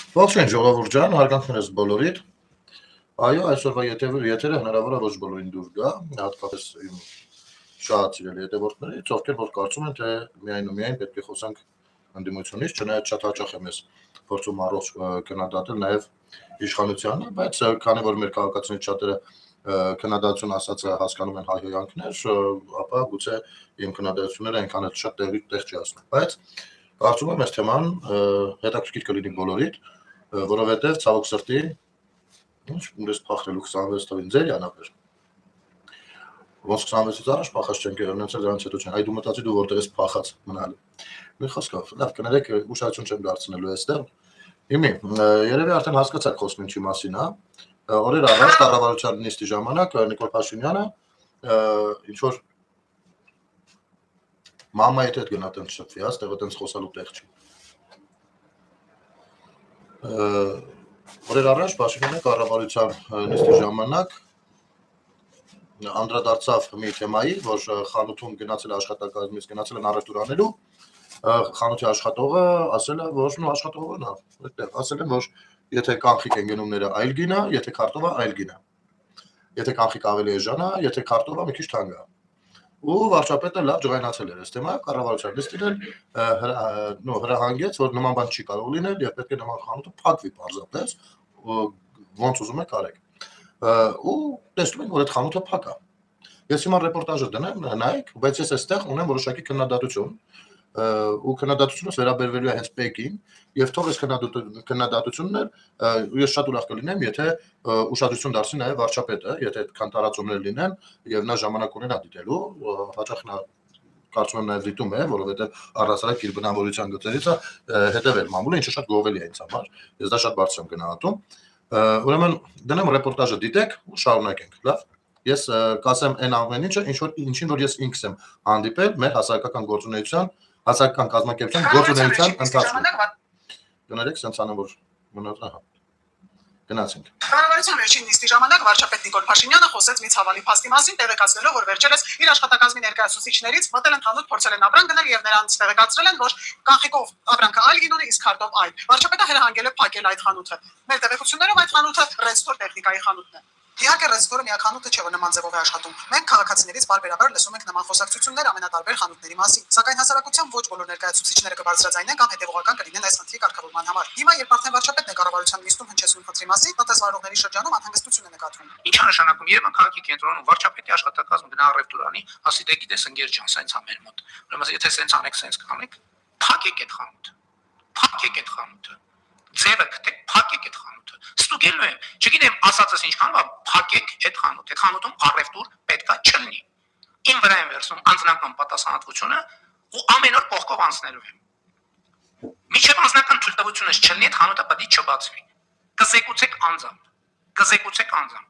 Ողջույն ժողովուրդ ջան, հարգանքներս բոլորիդ։ Այո, այսօրվա եթերը հնարավոր է ոչ բոլորին դուր գա, հատկապես իմ շատ սիրելի հետևորդներից, ովքեր որ կարծում են, թե միայն ու միայն պետք է խոսանք ընդդիմությունից, չնայած շատ հաճախ եմ ես փորձում առողջ քննադատել նաև իշխանությանը, բայց քանի որ մեր քաղաքացիներից շատերը քննադատություն ասածը հասկանում են հայհոյանքներ, ապա գուցե իմ քննադատությունները այնքան էլ շատ տեղ չի ասում, բայց կարծում եմ այս թեման հետաքրքիր կլինի բոլորիդ, որովհետև ցավոք սրտի ես փախրելու 26 թվին ձեր յանապեր ոնց 26-ից առաջ փախած չենք եղել, դրանից հետո չեն, այ դու մտածի դու որտեղ ես փախած մնալու։ Մի խոսքով, լավ, կներեք ուշադրություն չեմ դարձնելու այստեղ։ Հիմի, երևի արդեն հասկացաք խոսքն ինչի մասին, հա։ Օրեր առաջ կառավարության նիստի ժամանակ Նիկոլ Փաշինյանը ինչ որ մամայի հետ գնա տենց շփվի, հա, ստեղը տենց խոսալու տեղ չի։ Օրեր առաջ Փաշինյանը կառավարության նիստի ժամանակ անդրադարձավ մի թեմայի, որ խանութում գնացել աշխատակազմից գնացել են առևտուր անելու, խանութի աշխատողը ասել է, որ աշխատողը նա, այդտեղ ասել են, որ եթե կանխիկ են գնումները այլ գինա, եթե քարտովը այլ գինա։ Եթե կանխիկ ավելի էժան է, եթե քարտովը մի քիչ թանկ է։ Ու վարչապետը լավ ջղայնացել էր այս թեմա, կառավարության նիստին հրահանգեց, որ նման բան չի կարող լինել եւ պետք է նման խանութը փակվի պարզապես, ոնց ուզում եք արեք։ Ու տեսնում ենք, որ այդ խանութը փակ է։ Ես հիմա ռեպորտաժը դնեմ, նայեք, բայց ես այստեղ ունեմ որոշակի քննադատություն, ու քննադատությունս վերաբերվելու է հենց ՊԵԿ-ին, եւ թող այս քննադատությունն ես շատ ուրախ կլինեմ, եթե ուշադրություն դարձնի նաեւ վարչապետը, եթե այդքան տարածումներ լինեն եւ նա ժամանակ ունենա դիտելու, հաճախ նա կարծում եմ նաեւ դիտում է, որովհետեւ առհասարակ իր բնավորության գծերից է հետեւել մամուլը, ինչը շատ գովելի է ինձ համար։ Ես դա շատ բարձր եմ գնահատում։ Ուրեմն դնեմ ռեպորտաժը դիտեք ու շարունակենք, լավ։ Ես կասեմ այն ամեն ինչը, ինչին որ ես ինքս եմ հանդիպել մեր հասարակական գործունեության, հասարակական կազմակերպության գործունեության ընթացքում։ Գներեք, sense անեմ որ մնաց, ահա։ Գնացինք։ Կառավարության վերջին նիստի ժամանակ վարչապետ Նիկոլ Փաշինյանը խոսեց մի ցավալի փաստի մասին, տեղեկացնելով, որ վերջերս իր աշխատակազմի ներկայացուցիչներից մտել են խանութ, փորձել են ապրանք գնել եւ նրանց տեղեկացրել են, որ կանխիկով ապրանքը այլ գին ունի, իսկ քարտով այլ։ Վարչապետը հրահանգել է փակել այդ խանութը։ Մեր տեղեկություններով այդ խանութը Ռեստոր տեխնիկայի խանութն է։ Իհարկե Ռեստորը միակ խանութը չէ, որ նման ձևով է աշխատում։ Մենք քաղաքացիներից բարբերաբար լսում ենք նման խոսակցություններ ամենատարբեր խանութների մասին, սակայն հասարակության ոչ բոլոր ներկայացուցիչները կբարձրաձայնեն կամ հետևողական կլինեն այս խնդրի կարգավորման համար։ Հիմա երբ արդեն վարչապետն է կառավարության նիստում հնչեցնում խնդրի մասին, տնտեսվարողների շրջանում անհանգստություն է նկատվում։ Ինչ է նշանակում Երևան քաղաքի կենտրոնում վարչապետի աշխատակազմը գնա առևտուրանի, ասի դե գիտես ընկեր ջան, սենց է մեր մոտ։ Ուրեմն եթե սենց անեք, սենց կանեք, փակեք այդ խանութը։ Փակեք այդ խանութը։ Ձևը գտեք, փակեք այդ խանութը։ Ստուգելու եմ, չգիտեմ, ասածս ինչքան է, փակեք այդ խանութը։ Այդ խանութում առևտուր պետքա չլինի։ Իմ վրա եմ վերցնում անձնական պատասխանատվությունը ու ամեն օր կողքով անցնելու եմ։ Միջև անձնական թույլտվությունս չլինի, այդ խանութը պետք է չբացվի։ Կզեկուցեք անձամբ։ Կզեկուցեք անձամբ։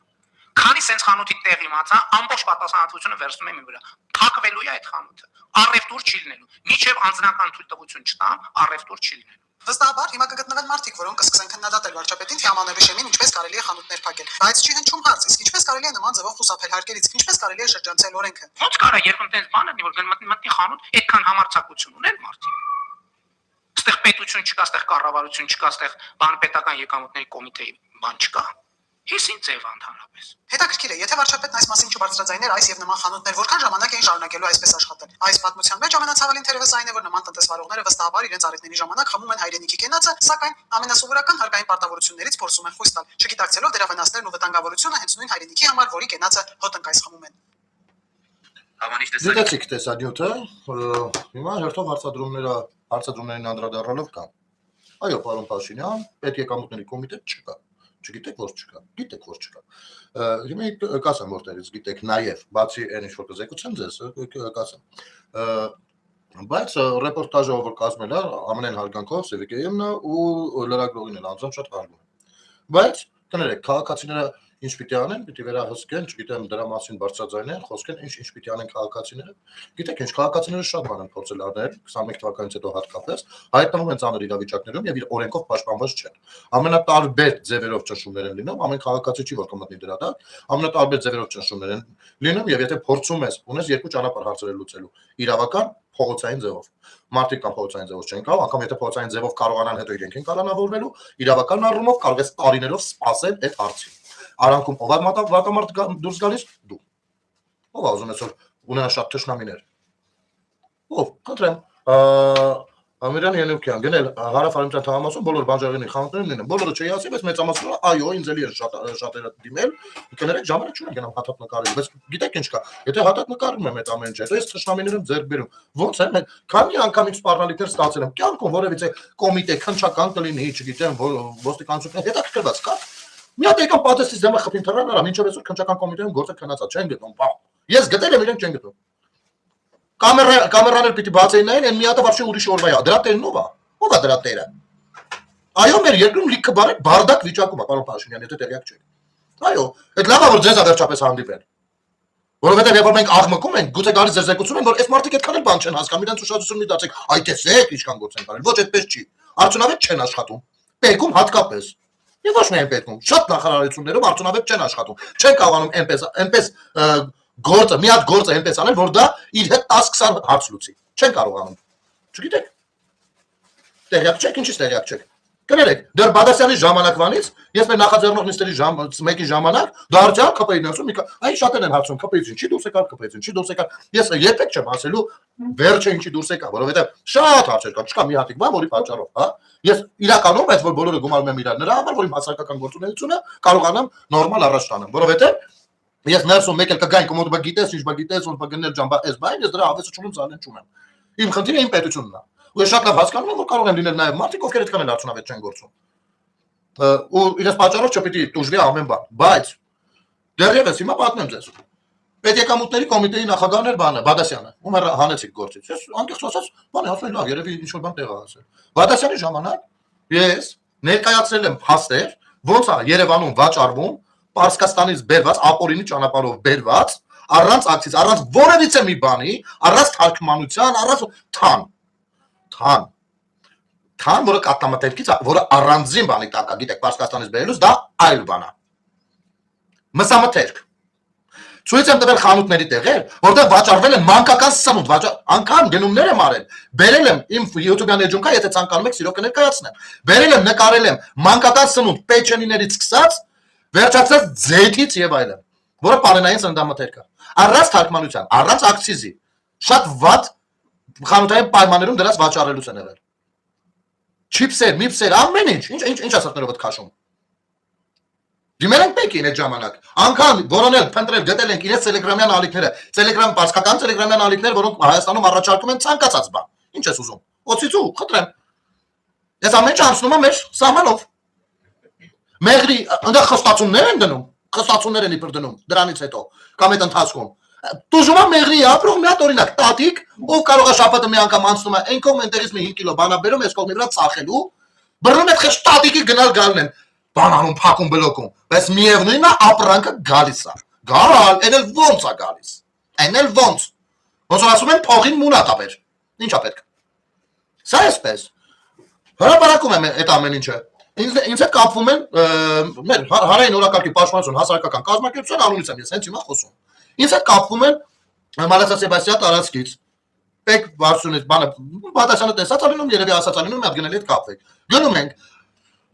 Քանի սենց խանութի տեղ իմացա, ամբողջ պատասխանատվությունը վերցնում եմ իմ վրա։ Փակվելու է այդ խանութը։ Առևտուր չի լինելու։ Միջև անձնական թույլտվություն չտամ, առևտուր չի լինելու։ Վստահաբար հիմա կգտնվեն մարդիկ, որոնք կսկսեն քննադատել վարչապետին թեմանավեշեմին ինչպես կարելի է խանութներ փակել։ Բայց չի հնչում հարց, իսկ ինչպես կարելի է նման ձևով խուսափել հարկերից, ինչպես կարելի է շրջանցել օրենքը։ Ոնց կարա երբ այնտեղ բան լինի, որ մտնի խանութ, այդքան համարձակություն ուներ մարդիկ։ Այստեղ պետություն չկա, այստեղ կառավարություն չկա, այստեղ բանպետական եկամուտների կոմիտեի բան չկա։ Ես ինձ ձև ընդհանրապես։ Հետաքրքիր է, եթե վարչապետն այս մասին չբարձրաձայներ այս եւ նման խանութներ որքան ժամանակ էին շարունակելու այսպես աշխատել։ Այս պատմության մեջ ամենացավալին թերևս այն է, որ նման տնտեսվարողները վստահաբար իրենց առիթների ժամանակ խմում են հայրենիքի կենացը, սակայն ամենասովորական հարկային պարտավորություններից փորձում են խույս տալ, չգիտակցելով դրա վնասներն ու վտանգավորությունը հենց նույն հայրենիքի համար, որի կենացը հոտնկայս խմում են։ Հավանիշ Դիտեցիք տեսանյութը, հիմա հերթով հարցադրումներին անդրադառնալով կա։ Այո, պարոն Փաշինյան, պետեկամուտների կոմիտե չկա։ Չգիտեք որ չկա, գիտեք որ չկա։ Հիմա կասեմ որտեղից գիտեք նաև, բացի այն ինչ որ կզեկուցեմ ձեզ, կասեմ։ Բայց ռեպորտաժը որ կազմել է ամենայն հարգանքով Սևիկեյինը ու լրագրողին էլ անձամբ շատ հարգում եմ։ Բայց կներեք, քաղաքացիները ինչ պիտի անեն, պիտի վերահսկեն, չգիտեմ դրա մասին բարձրաձայնեն, խոսքեն ինչ պիտի անեն քաղաքացիները։ Գիտեք ինչ, քաղաքացիները շատ բան են փորձել անել 21 թվականից հետո հատկապես, հայտնվում են ծանր իրավիճակներում եւ իր օրենքով պաշտպանված չեն։ Ամենատարբեր ձևերով ճնշումներ են լինում, ամեն քաղաքացի չի որ կմտնի դրա տակ, ամենատարբեր ձևերով ճնշումներ են լինում եւ եթե փորձում ես, ունես երկու ճանապարհ հարցերը լուծելու՝ իրավական, փողոցային ձևով։ մարդիկ կամ փողոցային ձևով չեն կարող, անգամ եթե փողոցային ձևով կարողանան հետո իրենք են կալանավորվելու, իրավական առումով կարող ես տարիներով սպասել այդ հարցին։ Արանքում ով է վատամարդ դուրս գալիս դու։ Ով է ուզում այսօր ունենա շատ թշնամիներ։ Ով, խնդրեմ, Ամիրյան Ելուկյան, գնել Հարավարմտյան թաղամասում բոլոր բանջարեղենի խանութներն ունեն, բոլորը չի ասի, բայց մեծամասնությունը այո, ինձ էլի է շատերը դիմել, կներեք ժամանակ չունեմ գնամ հատատ նկարել, բայց գիտեք ինչ կա, եթե հատատ նկարում եմ այդ ամեն ինչ, հետո ես թշնամիներում ձեռք բերում, ոնց եմ, քանի անգամ ինձ սպառնալիքներ ստացել եմ, կյանքում որևիցե կոմիտե քննչական կլինի, չգիտեմ, ոստիկանություն, հետաքրքրված կա։ Մի հատ եկան պատասխանից դեմը խփին թռան արա, ինչով այսօր քննչական կոմիտեում գործը քննածա, չեն գտնում, բա։ Ես գտել եմ, իրենք չեն գտնում։ Կամերաներ պիտի բացեին նայեն, այն մի հատը вообще ուրիշ օրվա է։ Դրա տերն ով է։ Ով է դրա տերը։ Այո, մեր երկրում լիքը բարդակ վիճակում է, պարոն Փաշինյան, եթե տեղյակ չեք։ Այո, այդ լավ է որ ձեզ վերջապես հանդիպել։ Որովհետև երբ որ մենք աղմկում ենք, գուցե գալիս ձեր զեկուցում են, որ այս մարդիկ այդքան էլ բան չեն հասկանում, իրենց ուշադրություն մի դարձեք, այ տեսեք, ինչքան գործ են կարել։ Ոչ այդպես չի։ Արդյունավետ չեն աշխատում։ Պետքում հատկապես։ Եվ ոչ միայն պետքում, շատ նախարարություններով արդյունավետ չեն աշխատում։ Չեն կարողանում այնպես գործը, մի հատ գործը այնպես անել, որ դա իր հետ 10-20 հարց լուծի։ Չեն կարողանում։ Չգիտեք։ Տեղյակ չեք, ինչի՞ց տեղյակ չեք։ Կներեք, դեռ Բադասյանի ժամանակվանից ես մեր նախաձեռնող նիստերի մեկի ժամանակ դարձյալ ԿՊԻ-ն ասում, այն շատերն են հարցում, ԿՊԻ-ին չի դուրս եկար, ԿՊԻ-ին չի դուրս եկար։ Ես երբեք չեմ ասելու վերջը ինչի դուրս եկա, որովհետև շատ հարցեր կան, չկա մի հատիկ բան, որի պատճառով, հա։ Ես իրականում այս որ բոլորը գումարում եմ իրար նրա համար, որ իմ հասարակական գործունեությունը կարողանամ նորմալ առաջ տանեմ, որովհետև ես ներսում մեկ էլ կգային կոմոդ բա գիտես, ինչ բա գիտես, որ բա գնել ջամբա, այս բան, ես դրա հավեսը չունեմ, ցանեն չունեմ։ Իմ խնդիրը իմ պետությունն է։ Ու ես շատ լավ հասկանում եմ, որ կարող են լինել նաև մարդիկ, ովքեր այդքան էլ արդյունավետ չեն գործում։ Ու իրենց պատճառով չպիտի տուժվի ամեն բան, բայց դեռևս հիմա պատմեմ ձեզ։ Պետեկամուտների կոմիտեի նախագահն էր բանը, Բադասյանը, ում հանեցիք գործից։ Ես անկեղծ ասած, բանը ասում եմ, լավ, երևի ինչ որ բան տեղ է ասել։ Բադասյանի ժամանակ ես ներկայացրել եմ փաստեր, ոնց է Երևանում վաճառվում Պարսկաստանից բերված, ապօրինի ճանապարհով բերված, առանց ակցիզ, առանց որևիցե մի բանի, առանց թարգմանության, առանց թան, որը կատամատերքից, որը առանձին բանի տակ է, գիտեք, Պարսկաստանից բերելուց, դա այլ բան է։ Մսամթերք։ Ցույց եմ տվել խանութների տեղեր, որտեղ վաճառվել են մանկական սնունդ, անգամ գնումներ եմ արել, բերել եմ իմ YouTube-յան էջում կա, եթե ցանկանում եք, սիրով կներկայացնեմ։ Բերել եմ, նկարել եմ մանկական սնունդ պեչենիներից սկսած, վերջացած ձեթից եւ այլն, որը պարենային սննդամթերք է։ Առանց թարգմանության, առանց ակցիզի, շատ վատ խանութային պայմաններում դրանց վաճառելուց են եղել։ Չիփսեր, միփսեր, ամեն ինչ ասածներով ըդ քաշում։ Դիմել ենք մեկին այդ ժամանակ։ Անկամ որոնել, փնտրել, գտել ենք իրենց տելեգրամյան ալիքները, Telegram պարսկական տելեգրամյան ալիքներ, որոնք Հայաստանում առաջարկում են ցանկացած բան։ Ինչ ես ուզում։ Օծիցու, խնդրեմ։ Ես ամեն ինչ անցնում եմ մեր սահմանով։ Մեղրի, այնտեղ խստացումներ են դնում, խստացումներ են իբր դնում դրանից հետո, կամ այդ ընթացքում։ Տուժումա մեղրի ապրող մի հատ օրինակ տատիկ, ով կարող է շաբաթը մի անգամ անցնում է, այնքան այնտեղից մի 5 կիլո բանաբերում, այս կողմի վրա ծախելու, բռնում այդ խշտ տատիկի գնալ գալն են, բանանում, փակում, բլոկում, բայց միևնույնն է ապրանքը գալիս է։ Գալ, այն էլ ոնց է գալիս։ Այն էլ ոնց։ Ոնց որ ասում են փողին մունատ ապեր։ Ինչա պետք։ Սա էսպես։ Հրապարակում եմ այդ ամեն ինչը։ Ինձ հետ կապվում են մեր հանրային օրակարգի պաշտպանություն հասարակական կազմակերպության անունից եմ ես հենց հիմա խոսում։ Ինձ հետ կապվում են Մարաթա Սեբաստիան տարածքից։ Պեկ Վարսունից բանը Բադասյանը տեսած ալինում երևի ասած ալինում մի հատ գնել հետ կապվեք։ Գնում ենք։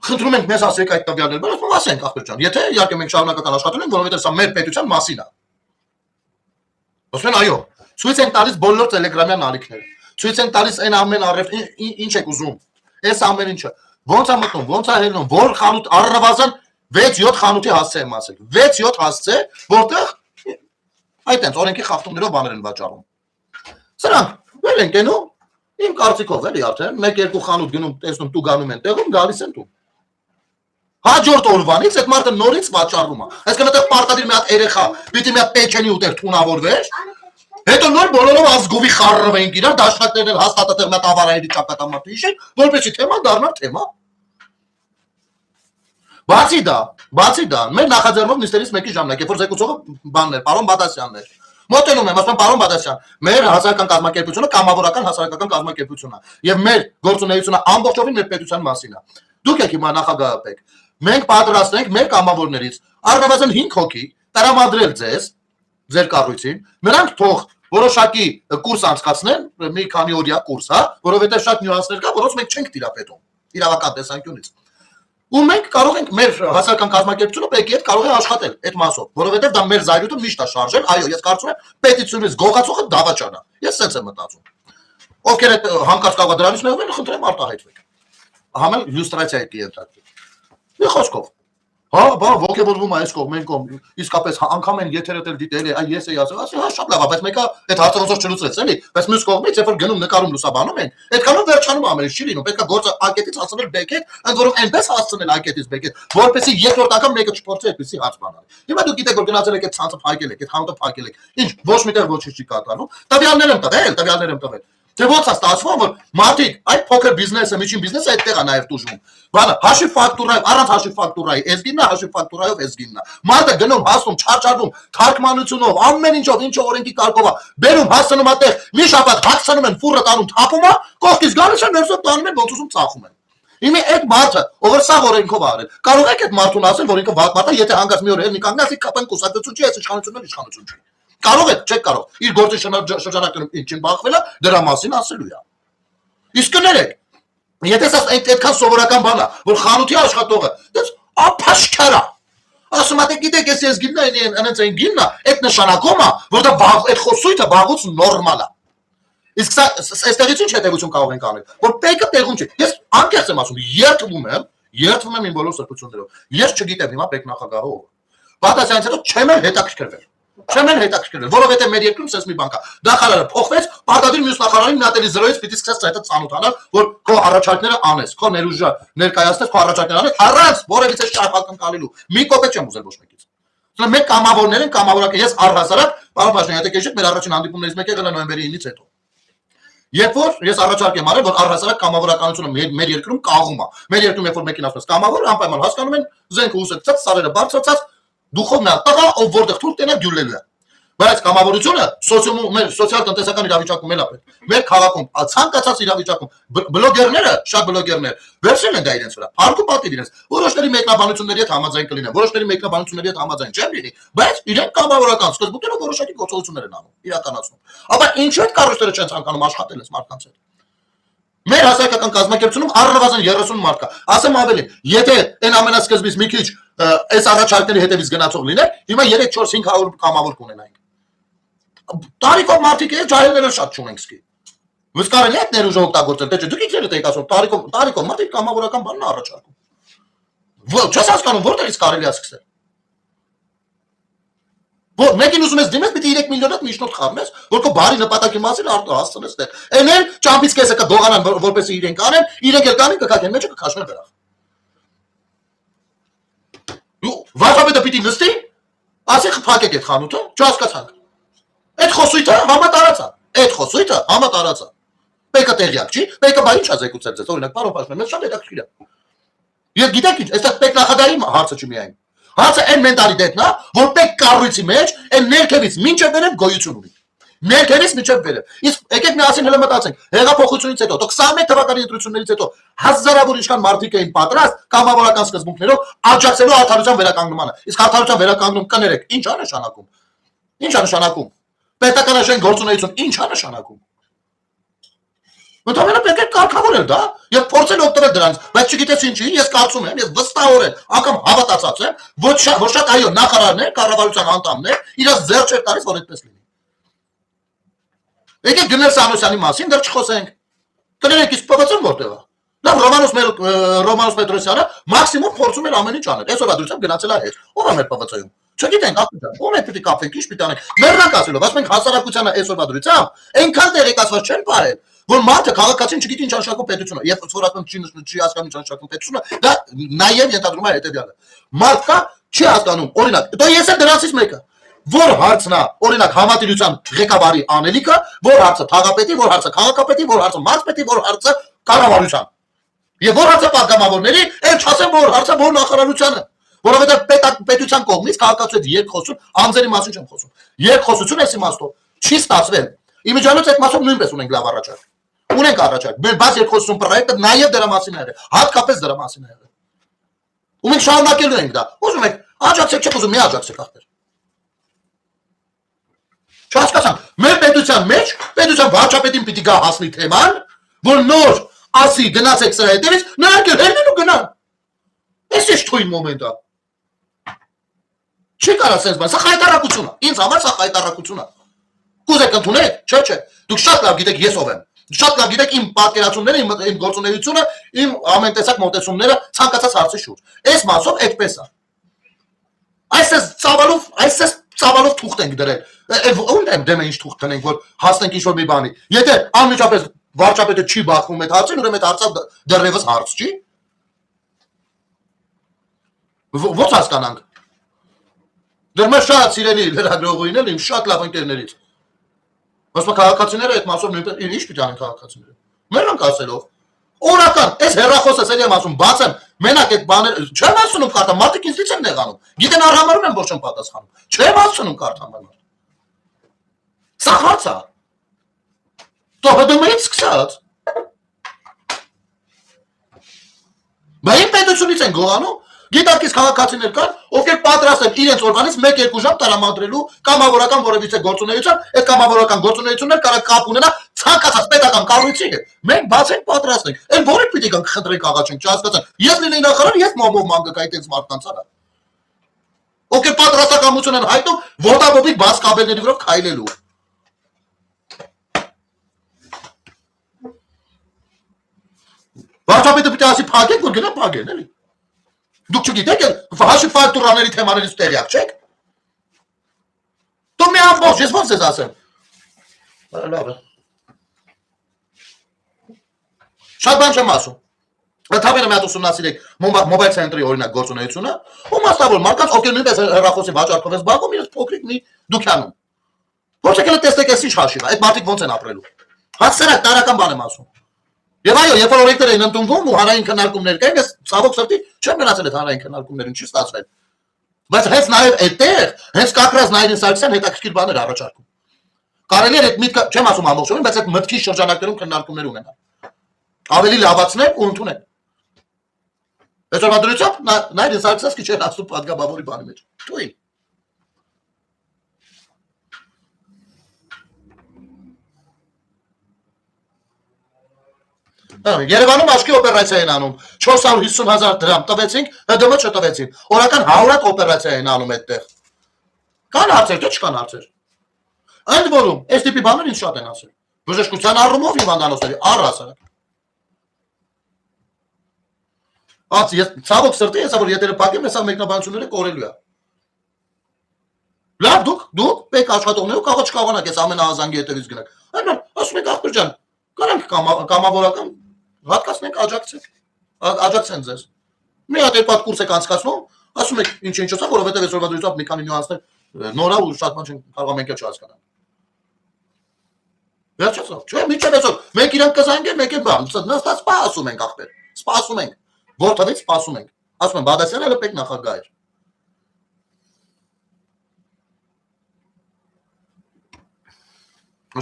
Խնդրում ենք մեզ ասեք այդ տվյալները, բայց ասենք ախպեր ջան, եթե իհարկե մենք շարունակական աշխատում ենք, որովհետև սա մեր պետության մասին է։ Ասում են այո, ցույց ենք տալիս բոլոր տելեգրամյան ալիքները։ Ցույց ենք տալիս այն ամեն առև ինչ եք ուզում։ Այս ամեն ինչը ոնց է մտնում, ոնց է հելնում, որ խանութ առնվազն 6-7 խանութի հասցե եմ ասել։ 6-7 հասցե, որտեղ այդ այնց օրենքի խախտումներով բաներ են վաճառում։ Սրանք վել են գնում, իմ կարծիքով էլի արդեն 1-2 խանութ գնում, տեսնում դու գանում են տեղում, գալիս են դու։ Հաջորդ օրվանից այդ մարդը նորից վաճառվում է։ Այսինքն այդտեղ պարտադիր մի հատ երեխա, պիտի մի հատ պեչենի ուտեր թունավորվեր, հետո նոր բոլորով ազգովի խառնվենք իրար, դաշնակներն էլ հաստատ այդտեղ մի հատ ավարայերի ճակատամարտի իշեն, որպեսզի թեմա դառնար թեմա։ Բացի դա, մեր նախաձեռնող նիստերից մեկի ժամանակ, երբ որ զեկուցողը բանն էր, պարոն Բադասյանն էր։ Մոտենում եմ, ասում եմ, պարոն Բադասյան, մեր հասարակական կազմակերպությունը կամավորական հասարակական կազմակերպությունն է, եւ մեր գործունեությունը ամբողջովին մեր պետության մասին է։ Դուք եք հիմա նախագահ եք։ Մենք պատրաստ ենք մեր կամավորներից առնվազն 5 հոգի տրամադրել ձեզ, ձեր կառույցին, նրանք թող որոշակի կուրս անցկացնեն, մի քանի օրյա կուրս, հա, որովհետև շատ նյուանսներ կա, որոնց մենք չենք տիրապետում իրավական տեսանկյունից։ Ու մենք կարող ենք մեր հասարակական կազմակերպությունը պետքի հետ կարող է աշխատել այդ մասով, որովհետև դա մեր զայրույթը միշտ է շարժել, այո, ես կարծում եմ պետությունից գողացողը դավաճան է։ Ես սենց եմ մտածում։ Ովքեր այդ հանկարծ կարող է դրանից նեղվել, խնդրեմ արտահայտվեք։ Համել լյուստրացիայի կենտրոնացի։ Մի խոսքով։ Հա, բա ողջևորվում է այս կողմ, այն կողմ, իսկապես անգամ են եթերը դել դիտել է, այ ես էի ասել, ասի, հա, շատ լավ է, բայց մեկը այդ հարցերով չլուծեց, էլի, բայց մյուս կողմից երբ որ գնում նկարում լուսաբանում են, այդքանով վերջանում ամեն ինչ չի լինում, պետք է գործը ակետից հասցնել բեկետ, ընդ որում այնպես հասցնել ակետից բեկետ, որպեսզի երկրորդ անգամ մեկը չփորձի այդպեսի հարց բանալ։ Հիմա դուք գիտեք որ գնացել եք այդ ցանցը փակել եք, այդ խանութը փակել եք, ինչ ոչ միտեղ ոչինչ չի կատարվում, տվյալներ եմ տվել։ Թե ո՞նց է ստացվում, որ մարդիկ այդ փոքր բիզնեսը, միջին բիզնեսը այդտեղ է նաև տուժում։ Բանը հաշիվ ֆակտուրայով, առանց հաշիվ ֆակտուրայի, էսգինն է, հաշիվ ֆակտուրայով էսգինն է։ Մարդը գնում, հասնում, չարչարվում, թարգմանությունով, ամեն ինչով, ինչը օրենքի կարգով է, բերում, հասցնում այդտեղ, մի շաբաթ հագցնում են, ֆուրը տանում, թափում է, կողքից գալիս են, ներսով տանում են, ոնց ուզում ծախում են։ Հիմա այդ մարդը, ով սա օրենքով արել, կարող եք այդ մարդուն ասել, որ ինքը վատ մարդ է, եթե հանգած մի օր ելնի կանգնած, կապեն կուսակցություն չի, այս իշխանությունն չի։ Կարող եք, չեք կարող։ Իր գործի շրջանակներում ինչին բախվել է, դրա մասին ասելու է։ Իսկ կներեք, եթե սա այդքան սովորական բան է, որ խանութի աշխատողը, դες ափաշքարա։ Ասում է, գիտեք, ես գինն է, այնց այն գինն է, այդ նշանակում է, որ դա այդ խոսույթը վաղուց նորմալ է։ Իսկ սա այստեղից ինչ հետևություն կարող ենք անել, որ պեկը տեղում չի։ Ես անկեղծ եմ ասում, երդվում եմ իմ բոլոր սրբություններով։ Ես չգիտեմ հիմա պեկ նախագահը ով է։ Բադասյանից հետո չեմ հետաքրքրվել։ Չեմ հետաքրքրվել, որովհետև մեր երկրում սենց մի բան կա։ Նախարարը փոխվեց, պարտադիր մյուս նախարարին մատելի զրոյից պիտի սկսես այդ ծանոթանալ, որ քո առաջարկները անես, քո ներուժը ներկայացնես, քո առաջարկները անես, առանց որևիցե շարք ակնկալելու։ Մի կոպեկ չեմ ուզել ոչ մեկից։ Սա մեկ կամավորներ են, կամավորակ ես առհասարակ, պարոն Փաշինյան, եթե քեշեք մեր առաջին հանդիպումներից մեկը գնա նոյեմբերի 9-ից հետո։ Երբ որ ես առաջարկ եմ արել, որ առհասարակ կամավորականությունը մեր երկրում կաղում է։ Մեր երկրում երբ որ մեկին ասես կամավոր, անպայման հասկանում են, զենքը ուսեցած, սարերը բարձրացած, դուխովն է տղա, ով որտեղ թուրք տենա գյուլելու է։ Բայց կամավորությունը մեր սոցիալ-տնտեսական իրավիճակում էլ է պետք։ Մեր քաղաքում ցանկացած իրավիճակում բլոգերները, շատ բլոգերներ վերցրել են դա իրենց վրա։ Փառք ու պատիվ իրենց։ Որոշների մեկնաբանությունների հետ համաձայն կլինեն, որոշների մեկնաբանությունների հետ համաձայն չեն լինի, բայց իրենք կամավորական սկզբունքներով որոշակի գործողություններ են անում, իրականացնում։ Ապա ինչու այդ կառույցները չեն ցանկանում աշխատել այս մարդկանց հետ։ Մեր հասարակական կազմակերպությունում առնվազն 30 մարդ կա։ Ասեմ ավելին, եթե այն ամենասկզբից մի քիչ այս առաջարկների հետևից գնացող լիներ, հիմա 3-4-500 կամավոր կունենայինք։ Տարիքով մարդիկ է, ջահելները շատ չունենք սկի։ Ոնց կարելի է այդ ներուժը օգտագործել, թե չէ, դուք ինքներդ եք ասում, տարիքով մարդիկ կամավորական բանն առաջարկում։ Չես հասկանում, որտեղից կարելի է սկսել։ Որ մեկին ուզում ես դիմես, պիտի 3 միլիոնատ միջնորդ խառնես, որ քո բարի նպատակի մասին հասցնես դեր։ Էն էլ ճամփից կեսը կդողանան, որպեսզի իրենք անեն, իրենք էլ կանեն կքաշեն, մեջը կքաշեն դրանք։ Վարչապետը պիտի նստի, ասի փակեք այդ խանութը, չհասկացանք։ Այդ խոսույթը համատարած է։ Պեկը տեղյակ չի, պեկը բա ինչ է զեկուցել ձեզ, օրինակ, պարոն Փաշինյան, մեզ շատ հետաքրքիր է։ Ես գիտեք ինչ, այստեղ պեկ նախագահի հարցը չի միայն։ Հարցը այն մենտալիտետն է, որ պետք կառույցի մեջ այն ներքևից մինչև վերև գոյություն ունի։ Ներքևից մինչև վերև։ Իսկ եկեք միասին հենց մտածենք, հեղափոխությունից հետո, 21 թվականի ընտրություններից հետո հազարավոր ինչքան մարդիկ էին պատրաստ կամավորական սկզբունքներով աջակցելու արդարության վերականգնմանը։ Իսկ արդարության վերականգնում կներեք, ինչ է նշանակում։ Ինչ է նշանակում։ Պետականաշեն գործունեություն ինչ է նշանակում։ Ընդհանրապես պետք է կարգավորել դա եւ փորձել օգտվել դրանից, բայց չգիտես ինչի, ես կարծում եմ, ես վստահորեն անգամ հավատացած եմ, ոչ շատ այո, նախարարներ, կառավարության անդամներ իրաց ձեռ չեր տալիս, որ այդպես լինի։ Եկեք գնել Սանոսյանի մասին, դեռ չխոսենք։ Կներեք, իսկ ՊՎՑ-ն որտեղ է։ Լավ, Ռոմանոս Պետրոսյանը մաքսիմում փորձում էր ամեն ինչ անել։ Այսօր դրությամբ գնացել է հետ։ Ո՞վ է մեր ՊՎՑ-ում։ Չգիտենք, ախտան, ո՞վ է պետք է կապենք, ինչ պիտի անենք։ Մերնակ ասելով, ասում ենք հասարակությանը այսօր դրությամբ այնքան տեղեկացված չեն πάρել, որ մարդը քաղաքացին չգիտի ինչ անշակում պետությունը, երբ ծորական չի հասկանում ինչ անշակում պետությունը, դա նաև ենթադրում է հետևյալը։ Մարդը չի հասկանում, օրինակ, դա ես եմ դրանցից մեկը, որ հարցն է, օրինակ, համատիրության ղեկավարի անելիքը, որ հարցը թաղապետի, որ հարցը քաղաքապետի, որ հարցը մարզպետի, որ հարցը կառավարության։ Եվ որ հարցը պատգամավորների, այն չասեմ, որ հարցը որ նախարարությանը, որովհետև պետության կողմից քաղաքացիության երկխոսություն, անձերի մասին չեմ խոսում։ Երկխոսություն էս իմաստով չի ստացվել։ Իմիջիայլոց այդ մասով նույնպես ունենք լավ առաջարկ։ Ունենք առաջարկ, բայց երկխոսություն պրոյեկտը նաև դրա մասին է եղել, հատկապես դրա մասին է եղել։ Ու մենք շարունակելու ենք դա։ Ուզում եք, աջակցեք, չեք ուզում, մի աջակցեք ախպեր։ Չհասկացան, մեր պետության մեջ պետության վարչապետին պիտի գա հասնի թեման, որ նոր ասի գնացեք սրա հետևից, նրանք էլ հերնեն ու գնան։ Այս է թույն մոմենտա։ Չի կարա սենց բան, սա խայտարակություն է, ինձ համար սա խայտարակություն է։ Կուզեք ընդունեք, չէ, դուք շատ լավ գիտեք ես ով եմ, շատ լավ գիտեք իմ պատկերացումները, իմ գործունեությունը, իմ ամեն տեսակ մոտեցումները ցանկացած հարցի շուրջ։ Այս մասով այդպես է։ Այս ծավալով թուղթ ենք դրել։ Ո՞ւր եմ դեմ ինչ թուղթ տնենք, որ հասնենք ինչ-որ մի բանի։ Եթե անմիջապես վարչապետը չի բախվում այդ հարցին, ուրեմն այդ հարցը դեռևս հարց չի։ Ո՞ց հասկանանք։ Դեռ մեր շատ սիրելի լրագրողուհին էլ իմ շատ լավ ընկերներից։ Բայց քաղաքացիները այդ մասով նույնպես ինչ պիտի անեն քաղաքացիները։ Մերոնք ասելով օրական, այս հերախոսս էլ եմ ասում, բացեմ, մենակ այդ բաները չեմ ասում կարդամ, մարդիկ ինձից են նեղանում։ Գիտեն արհամարում են, որ չեմ պատասխանում։ Չեմ ասում կարդամ։ Սա հարց է։ Տոհդումից սկսած։ Բայց իմ պետությունից են գողանում, գիտակից քաղաքացիներ կան, ովքեր պատրաստ են իրենց օրվանից 1-2 ժամ տրամադրելու կամավորական որևիցե գործունեություն, այդ կամավորական գործունեություններ կարող կապ ունենա ցանկացած պետական կառույցի հետ։ Մենք բացենք պատրաստ ենք։ Այն որի պիտի գանք խնդրենք աղաչենք, չհասկացան։ Ես լինեի նախարար, ես մոմով մանգակայից այս մարդկանց արա։ Ովքեր պատրաստակամություն են հայտնում ոտաբոբիկ բաց կաբելների վրա քայլելու։ Վարչապետը պիտի ասի փակեք, որ գնա փակեն, էլի։ Դուք չգիտեք, հաշիվ ֆակտուրաների թեմաներից տեղյակ չեք։ Դու մի ամբողջ, ես ոնց ես ասեմ։ Լավ է։ Շատ բան չեմ ասում։ Ընդհանրապես մի հատ ուսումնասիրեք մոբայլ ցենտրի օրինակ գործունեությունը, ու մասնավոր մարդկանց, ովքեր նույնպես հեռախոսի վաճառքով են զբաղվում, իրենց փոքրիկ մի դուքանում։ Ոչ եկել տեսեք այս ինչ հաշիվ է, այդ մարդիկ ոնց են ապրելու։ Հասցրակ տարական բան եմ ասում։ Եվ այո, երբ որ օրենքներ են ընդունվում ու հանրային քննարկումներ կային, ես ցավոք սրտի չեմ գնացել այդ հանրային քննարկումներին, չի ստացվել։ Բայց հենց նաև այդտեղ, հենց կակրած Նայիրին Սարգսյան հետաքրքիր բաներ առաջարկում։ Կարելի է այդ միտքը, չեմ ասում ամբողջովին, բայց այդ մտքի շրջանակներում քննարկումներ ունենալ։ Ավելի լավացնել ու ընդունել։ Այսօր դրությամբ Նայիրին Սարգսյանը քիչ էր ասում պատգամավորի բանի մեջ։ Թույն։ Երևանում աչքի օպերացիա են անում 450,000 դրամ տվեցինք, ՀԴՄ չտվեցին։ Օրական 100 օպերացիա են անում այդտեղ։ Կան հարցեր, թե չկան հարցեր։ Ընդ որում, այս տիպի բաներ ինձ շատ են ասել։ Բժշկության առումով հիվանդանոցների առհասարակ։ Ես ցավոք սրտի ես որ եթե փակեմ, հեսա մեկնաբանությունները կորելու է։ Լավ, դուք պետք աշխատողներով կարող չկարողանաք այս ամենահազանգի հետևից գնալ։ Այնու ասում եք ախպեր ջան, կարանք կամավորական հատկացնենք աջակցեն ձեզ։ Մի հատ երկու հատ կուրս եք անցկացնում, ասում եք ինչ ուսա, որովհետև այսօրվա դրությամբ մի քանի նյուանսներ նորա ու շատ բան չեն կարող մենք էլ չհասկանանք։ Վերջացավ։ Չէ, միջև այսօր մենք իրանք կզանգեն, մենք էլ բան, նստած սպասում ենք ախպեր։ Սպասում ենք։ Որտեղից սպասում ենք։ Ասում են Բադասյանը էլ պետք նախագահ էր։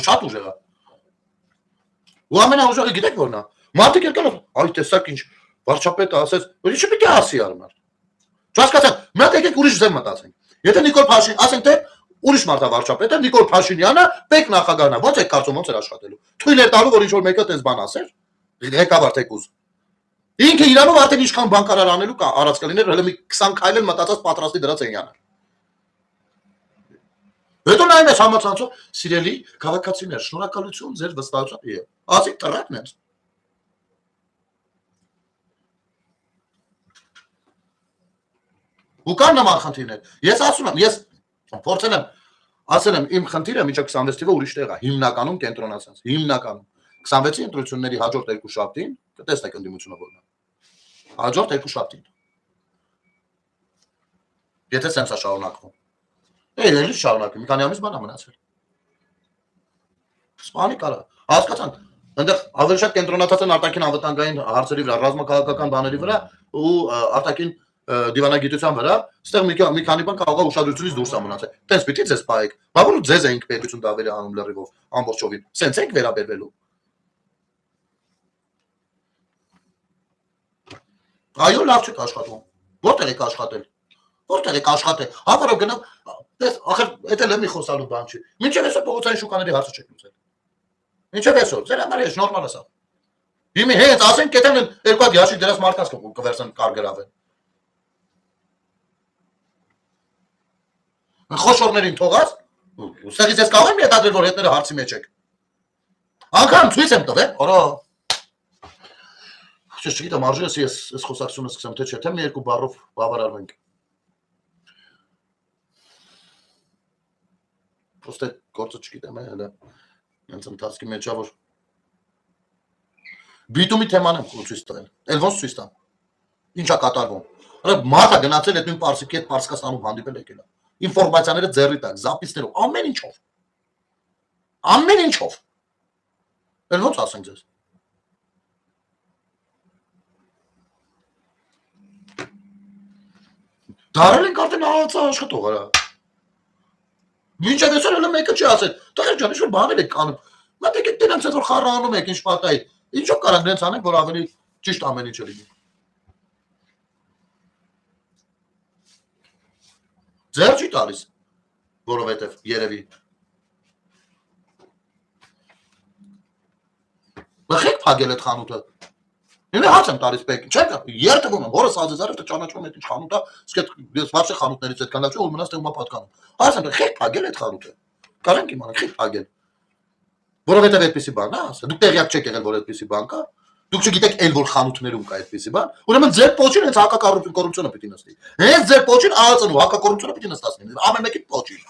Շատ ուժեղ է։ Ու ամենաուժեղը գիտեք որն է։ Մարդիկ եկան, այ տեսակ ինչ վարչապետը ասեց, որ ինչ պիտի ասի արմար։ Չհասկացան, մի հատ եկեք ուրիշ ձև մտածենք։ Եթե Նիկոլ Փաշինյան, ասենք թե ուրիշ մարդ է վարչապետը, Նիկոլ Փաշինյանը պետք նախագահն է, ո՞նց է կարծում ոնց էր աշխատելու։ Թույլ էր տալու, որ ինչ-որ մեկը տես բան ասեր, ղեկավար թեկուզ։ Ինքը իրանով արդեն ինչքան բանկարար անելու կա արած կլիներ, հələ մի 20 քայլ էլ մտածած պատրաստի դրած են յանը։ Հետո նայում ես համացանցով, սիրելի քաղաքացիներ, շնորհակալություն ձեր վստահության։ Ասի տրակն են։ Ու կան նման խնդիրներ։ Ես ասում եմ, ես փորձել եմ, ասել եմ, իմ խնդիրը միջը 26 թիվը ուրիշ տեղ է, հիմնականում կենտրոնացած, հիմնականում 26-ի ընտրությունների հաջորդ երկու շաբթին կտեսնեք ընդդիմությունը որն է։ Հաջորդ երկու շաբթին։ Եթե սենց է շարունակվում։ Էլի շարունակում, մի քանի ամիս բան է մնացել։ Սպանի կարա։ Հասկացանք, այնտեղ ավելի շատ կենտրոնացած են արտաքին անվտանգային հարցերի վրա, ռազմաքաղաքական բաների վրա ու արտաքին դիվանագիտության վրա, այստեղ մի քանի բան կարող է ուշադրությունից դուրս է մնացել։ Տենց պիտի ձեզ պահեք։ Բա որ ձեզ էինք պետություն դավերի անում լրիվով ամբողջովին։ Սենց ենք վերաբերվելու։ Այո, լավ չեք աշխատում։ Որտեղ եք աշխատել։ Որտեղ եք աշխատել։ Հավարով գնալ Դες ախր դա լեմի խոսալու բան չի։ Մինչև այսօր փողոցային շուկաների հարցը չեք լուծել։ Մինչև այսօր, ձեր համար է նորմալ է սա։ Հիմա հենց ասենք կետեն երկու հատ ящик դրած մարդկանց կվերցեն կարգրավեն։ Խոշորներին թողած, ուսեղից ես կարող եմ յետադրել, որ հետները հարցի մեջ եք։ Անգամ ցույց եմ տվել, օրո։ Չգիտեմ, արժի ես այս խոսակցությունը սկսեմ, թե չէ, թե մի երկու բառով բավարարվենք։ Պրոստե գործը չգիտեմ, հələ հենց ընթացքի մեջ է, որ բիտումի թեման եմ ցույց տվել։ Էլ ոնց ցույց տամ։ Ինչա կատարվում։ Հələ մարդը գնացել այդ նույն պարսիկի հետ Պարսկաստանում հանդիպել եկել է։ Ինֆորմացիաները ձեռի տակ, զապիսներով, ամեն ինչով։ Ամեն ինչով։ Էլ ոնց ասենք ձեզ։ Դարել ենք արդեն ահացա աշխատող արա։ Մինչև այսօր հələ մեկը չի ասել։ Տղեր ջան, ինչ-որ բաներ եք անում։ Մտեք եք դրանց որ խառանում եք, ինչ պատահի։ Ինչով կարան դրանց անենք, որ ավելի ճիշտ ամեն ինչը լինի։ Ձեր չի տալիս, որովհետև երևի։ Բխեք փակել այդ խանութը։ Ինձ հաց եմ տալիս պետք, չեք, երթվում եմ, որս ազեզարը թե ճանաչում եմ այդ խանութը, իսկ ես վարշե խանութներից այդ կանացի, որ մնաց թե ումա պատկանում։ Հաց եմ, խեք փակել այդ խանութը։ Կարենք իմանալ, խեք փակել։ Որովհետև այդպեսի բան է, ասա, դուք տեղյակ չեք եղել, որ այդպեսի բան կա։ Դուք չգիտեք այլ որ խանութներում կա այդպեսի բան։ Ուրեմն ձեր պոչին հենց հակակոռուպցիոնը պիտի նստի։ Հենց ձեր պոչին ԱԱԾ-ն ու հակակոռուպցիոնը պիտի նստացնի։ Ամենեկի պոչին։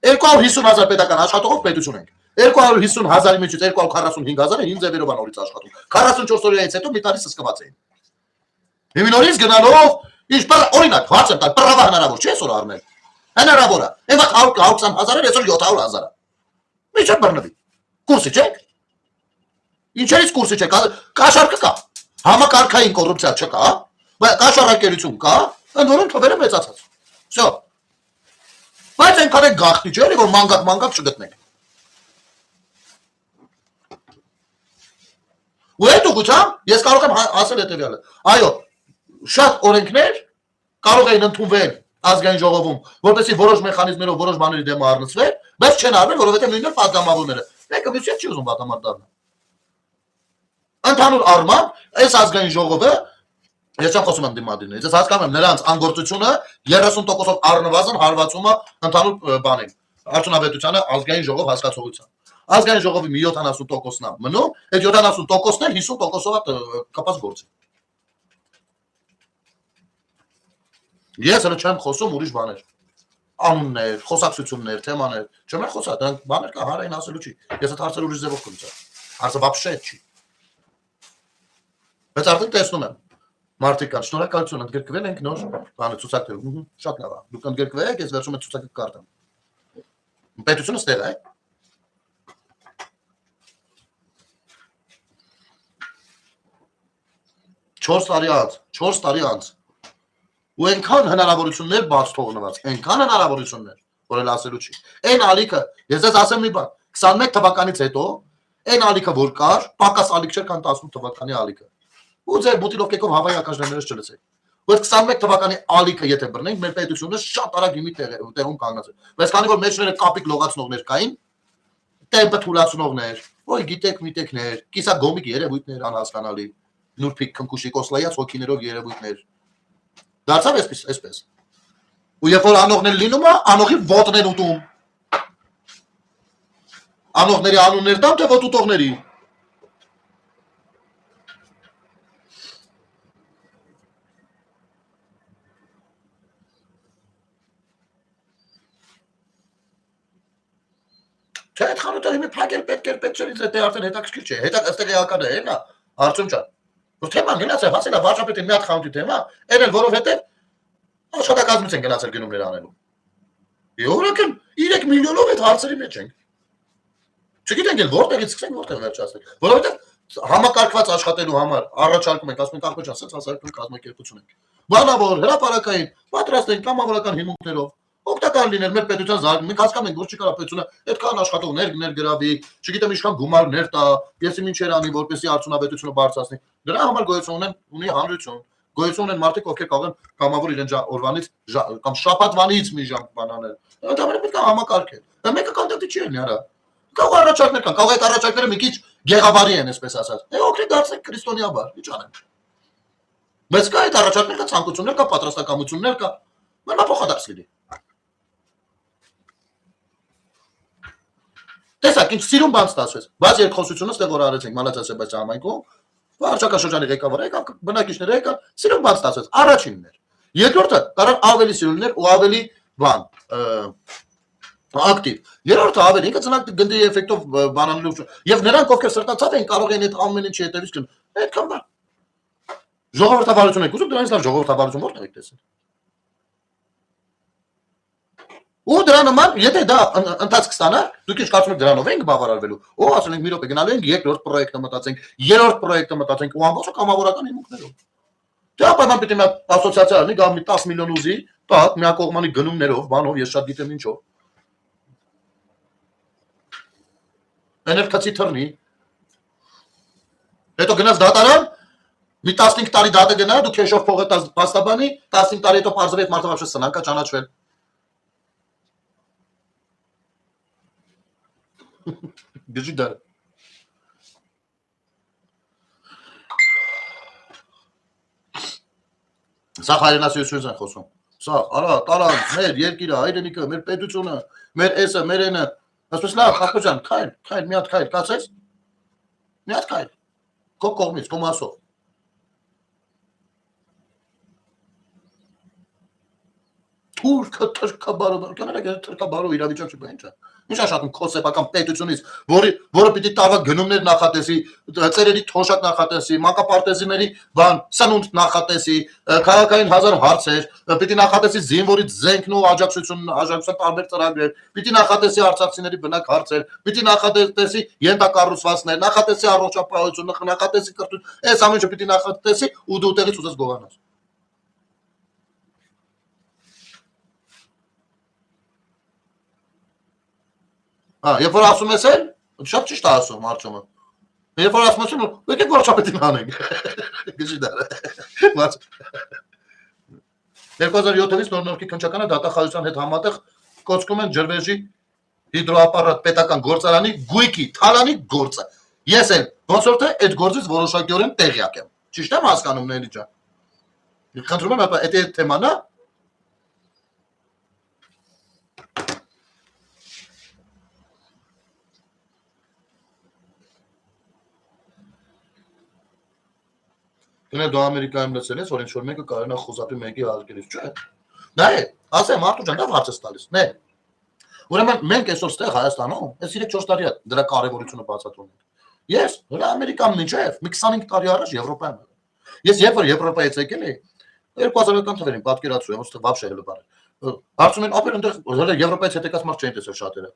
250,000 պետական աշխատողով պետություն ենք։ 250,000-ի միջից 245,000-ը 5 ձևերով են օրից աշխատում։ 44 օրից հետո մի տարի սսկված էին։ Հիմա նորից գնալով, ինչպես օրինակ, հարց եմ տալ, պրավա հնարավոր չի այսօր առնել։ Հնարավոր է։ Այնա 120,000-ը այսօր 700,000-ը։ Ինչա բռնվի։ Կուրսի չեք։ Ինչերից կուրսի չեք, կաշառքը կա։ Համակարգային կոռուպցիա չկա, բայց կաշառակերություն կա, ընդ որում թվերը մեծացած։ Всё։ Բայց այնքան է գաղտնի չէ, որ մանգակ չգտնենք։ Ու այդ ուղղությամբ ես կարող եմ ասել հետևյալը։ Այո, շատ օրենքներ կարող էին ընդունվել ազգային ժողովում, որպեսզի որոշ մեխանիզմներով որոշ բաների դեմ առնցվեր, բայց չեն արվել, որովհետև նույնն էլ պատգամավորները։ Մեկը մյուսի չի ուզում պատգամավոր դառնալ։ Ընդհանուր առմամբ, այս ազգային ժողովը, ես չեմ խոսում եմ դիմադրիներից, ես հասկանում եմ նրանց անգործությունը 30%-ով առնվազն հարվածում է ընդհանուր բանին, արդյունավետությանը ազգային ժողով հասկացողության։ Ազգային ժողովի մի 70%-ն է մնում, այդ 70%-ն էլ 50%-ով է կապած գործի։ Ես հələ չեմ խոսում ուրիշ բաներ, անուններ, խոսակցություններ, թեմաներ, չեմ խոսա, դրանք բաներ կա հանրային ասելու չի, ես այդ հարցերը ուրիշ ձևով կլուծեմ, հարցը վաբշե չի։ Բայց արդեն տեսնում եմ, մարդիկ կան, շնորհակալություն, ընդգրկվել ենք նոր բանը ցուցակներում, շատ լավ է, դուք ընդգրկվեք, ես վերջում այդ ցուցակը կարտեմ։ Պետությունը ստեղ է։ 4 տարի անց ու այնքան հնարավորություններ բաց թողնված, այնքան հնարավորություններ, որ էլ ասելու չի։ Այն ալիքը, ես ես ասեմ մի բան, 21 թվականից հետո այն ալիքը որ կար, պակաս ալիք չէր, քան 18 թվականի ալիքը։ Ու ձեր բուտիլովկեքով հավայի ակաժներս չլցեք։ Որ 21 թվականի ալիքը եթե բռնենք, մեր պետությունը շատ արագ իմի տեղում կանգնած է։ Բայց քանի որ մեջները կապիկ լողացնողներ կային, տեմպը թուլացնողներ, ոյ գիտեք միտեկներ, կիսագոմիկ երևույթներ անհասկանալի, նուրբիկ քնքուշիկ օսլայած հոգիներով երևույթներ։ Դարձավ այսպես։ Ու երբ որ անողներ լինում է, անողի ոտներ ուտում։ Անողների անուններ տամ թե ոտ ուտողների։ Չէ, այդ խանութը հիմա փակել պետք չէ, դե արդեն հետաքրքիր չէ։ Հետա այստեղ էական է, հենա, Արծում ջան։ Որ թեման գնացել, հասել է վարչապետի մի հատ խանութի թեմա, այն էլ որովհետև աշխատակազմից են գնացել գնումներ անելու։ Եորական 3 միլիոնով այդ հարցերի մեջ ենք։ Չգիտենք էլ որտեղից սկսենք, որտեղ վերջացնենք։ Որովհետև համակարգված աշխատելու համար առաջարկում ենք, ասում ենք ախպեջ ասած հասարակական կազմակերպություն ենք։ Բանավոր, հրապարակային, պատրաստ ենք կամավորական հիմունքներով օգտակար լինել մեր պետության զարգացումը։ Մենք հասկանում ենք, որ չի կարող պետությունը այդքան աշխատողներ գրավի, չգիտեմ ինչքան գումարներ տա, եսի ինչեր անի, որպեսզի արդյունավետությունը բարձրացնի։ Դրա համար գոյություն ունի հանրություն, գոյություն են մարդիկ, ովքեր կարող են կամավոր իրեն օրվանից կամ շաբաթվանից մի ժամ բան անել։ Դա պետք է համակարգել։ Դա մեկը կոնտակտի չի լինի, արա։ Կարող առաջարկներ կան, կարող այդ առաջարկները մի քիչ գեղաբարի են, այսպես ասած։ Օգնի դարձեք քրիստոնեաբար, ի՞նչ անենք։ Բայց կա այդ առաջարկներ կա, ցանկություններ կա, պատրաստակամություններ կա։ Մենա փոխադարձ լինի։ Տեսակ, ինչ սիրուն բան ստացվեց։ Բայց երկխոսությունը ստեղ որ արեցինք Մալաթիա Սեբաստյան համայնքում, վարչակաշրջանի ղեկավարը եկավ, բնակիչները եկան, սիրուն բան ստացվեց։ Առաջինն էր։ Երկրորդը կարող ավելի սիրուններ ու ավելի բան ակտիվ։ Երրորդը ավելի ինքը ծնանք գնդի էֆեկտով բանանելու եւ նրանք ովքեր սրտացավ են կարող են այդ ամեն ինչի հետևից գնալ։ Այդքան բան։ Ժողովրդավարություն եք ուզում, դրանից լավ ժողովրդավարություն որտեղ եք տեսել։ Ու դրա նման, եթե դա ընթացք ստանա, դուք ինչ կարծում եք դրանով ենք բավարարվելու։ Ու ասել ենք մի րոպե գնալու ենք երկրորդ պրոյեկտը մտածենք, երրորդ պրոյեկտը մտածենք ու ամբողջը կամավորական հիմունքներով։ Դա բանան պիտի մի ասոցիացիա լինի, գա մի 10 միլիոն ուզի, տակ միակողմանի գնումներով, բանով, ես շատ գիտեմ ինչով։ Էներգացի թռնի։ Հետո գնաց դատարան, մի 15 տարի դատը գնա, դու քեշով փողը փաստաբանի, 15 տարի հետո բարձրի հետ մարդը вообще սնանկա ճանաչվել։ Գժի դար։ Սա հայրենասիրությունից են խոսում։ Սա, արա, տարան, մեր երկիրը, հայրենիքը, մեր պետությունը, մեր էսը, մեր ենը, ասպես լավ, խախտոջան, քայլ, մի հատ քայլ, կացես, մի հատ քայլ, քո կողմից, քո մասով։ Թուրքը թրքաբարո, կանալագ թրքաբարո իրավիճակ չի բա ինչա։ Ինչ աշխատում քո սեփական պետությունից, որը պիտի տարվա գնումներ նախատեսի, ծերերի թոշակ նախատեսի, մանկապարտեզիների բան, սնունդ նախատեսի, քաղաքային 1000 հարցեր, պիտի նախատեսի զինվորի զենքն ու աջակցության տարբեր ծրագրեր, պիտի նախատեսի արցախցիների բնակ հարցեր, պիտի նախատեսի յենտակառուցվածքներ, նախատեսի առողջապահություն, նախատեսի կրթություն, այս ամեն ինչը պիտի նախատեսի ու դու տեղից ուզես գողանաս։ Երբ որ ասում ես էլ, շատ ճիշտ ասում Արչոմը։ Երբ որ ասում ես, եկեք վարչապետին անենք։ Գժի դար։ 2007-ից նոր-նորքի քննչականը դատախազության հետ համատեղ կոչվում են Ջրվեժի հիդրոապարատ պետական գործարանի գույքի թալանի գործը։ Ես էլ ոնց որ թե այդ գործից որոշակիորեն տեղյակ եմ։ Ճիշտ եմ հասկանում Նելի ջան։ Խնդրում եմ, ապա այդ թեման է։ Գնել դու Ամերիկայում լսել ես, որ ինչ-որ մեկը կարենա խոզապի մեկի հարկերից, չէ՞։ Դա է, ասեմ Արտուր ջան, դա հարցս տալիս, նե։ Ուրեմն մենք այսօր ստեղ Հայաստանում, այս 3-4 տարի է դրա կարևորությունը բացատրում ենք։ Ես հələ Ամերիկան մինչև մի 25 տարի առաջ Եվրոպայում եմ։ Ես երբ որ Եվրոպայից եկել էի, 2000-ական թվերին պատկերացրու եմ, ոստեղ բաբշե հələ բարը։ Հարցում են, ապեր այնտեղ հələ Եվրոպայից հետ եկած մարդ չեն տեսել շատերը։